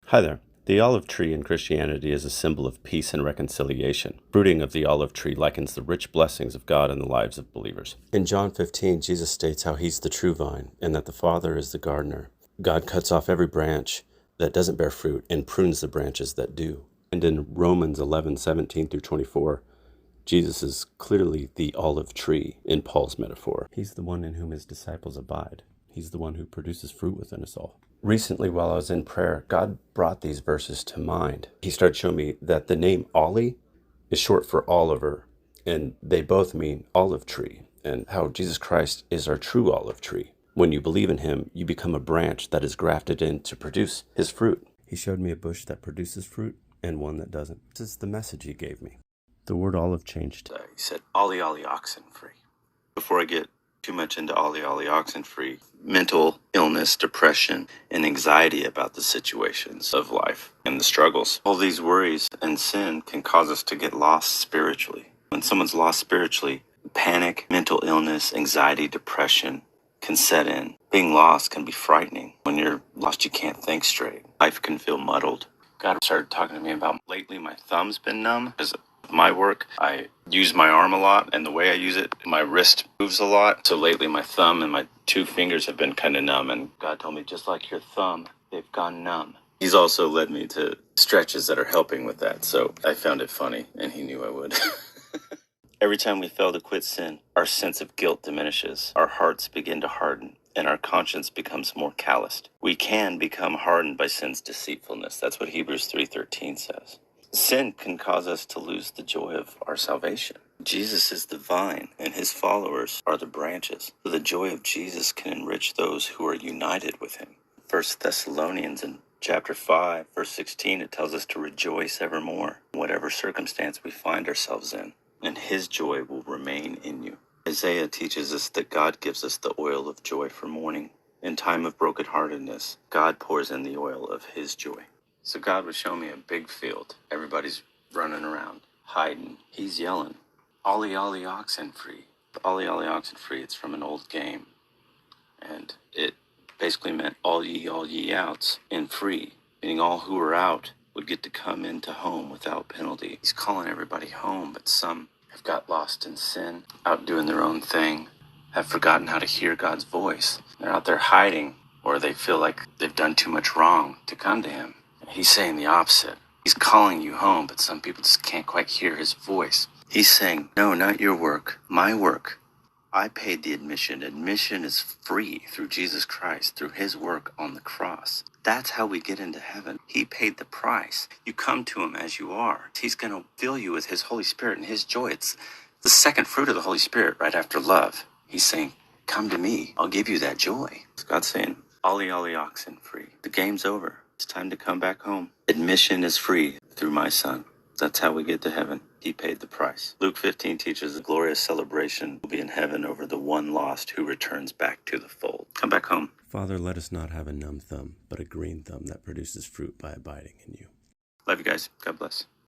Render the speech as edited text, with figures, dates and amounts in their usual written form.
Hi there. The olive tree in Christianity is a symbol of peace and reconciliation. Fruiting of the olive tree likens the rich blessings of God in the lives of believers. In John 15, Jesus states how he's the true vine and that the Father is the gardener. God cuts off every branch that doesn't bear fruit and prunes the branches that do. And in Romans 11:17 through 24, Jesus is clearly the olive tree in Paul's metaphor. He's the one in whom his disciples abide. He's the one who produces fruit within us all. Recently, while I was in prayer, God brought these verses to mind. He started showing me that the name Ollie is short for Oliver, and they both mean olive tree, and how Jesus Christ is our true olive tree. When you believe in him, you become a branch that is grafted in to produce his fruit. He showed me a bush that produces fruit and one that doesn't. This is the message he gave me. The word olive changed. He said, Ollie, Ollie, Oxen-Free. Before I get too much into Ollie, Ollie, Oxen-Free, mental illness, depression, and anxiety about the situations of life and the struggles. All these worries and sin can cause us to get lost spiritually. When someone's lost spiritually, panic, mental illness, anxiety, depression can set in. Being lost can be frightening. When you're lost, you can't think straight. Life can feel muddled. God started talking to me about lately my thumb's been numb because my work, I use my arm a lot, and the way I use it, my wrist moves a lot. So lately my thumb and my two fingers have been kind of numb, and God told me, just like your thumb, they've gone numb. He's also led me to stretches that are helping with that, so I found it funny, and he knew I would. Every time we fail to quit sin, our sense of guilt diminishes, our hearts begin to harden, and our conscience becomes more calloused. We can become hardened by sin's deceitfulness. That's what Hebrews 3:13 says. Sin can cause us to lose the joy of our salvation. Jesus is the vine, and his followers are the branches. So the joy of Jesus can enrich those who are united with him. 1 Thessalonians in chapter 5, verse 16, it tells us to rejoice evermore, in whatever circumstance we find ourselves in, and his joy will remain in you. Isaiah teaches us that God gives us the oil of joy for mourning. In time of brokenheartedness, God pours in the oil of his joy. So God would show me a big field. Everybody's running around, hiding. He's yelling, Ollie, Ollie, Oxen-Free. Ollie, Ollie, Oxen-Free, it's from an old game. And it basically meant all ye outs, and free, meaning all who are out would get to come into home without penalty. He's calling everybody home, but some have got lost in sin, out doing their own thing, have forgotten how to hear God's voice. They're out there hiding, or they feel like they've done too much wrong to come to him. He's saying the opposite. He's calling you home, but some people just can't quite hear his voice. He's saying, no, not your work, my work. I paid the admission. Admission is free through Jesus Christ, through his work on the cross. That's how we get into heaven. He paid the price. You come to him as you are. He's going to fill you with his Holy Spirit and his joy. It's the second fruit of the Holy Spirit right after love. He's saying, come to me. I'll give you that joy. God's saying, Ollie, Ollie, Oxen-Free. The game's over. It's time to come back home. Admission is free through my son. That's how we get to heaven. He paid the price. Luke 15 teaches a glorious celebration will be in heaven over the one lost who returns back to the fold. Come back home. Father, let us not have a numb thumb, but a green thumb that produces fruit by abiding in you. Love you guys. God bless.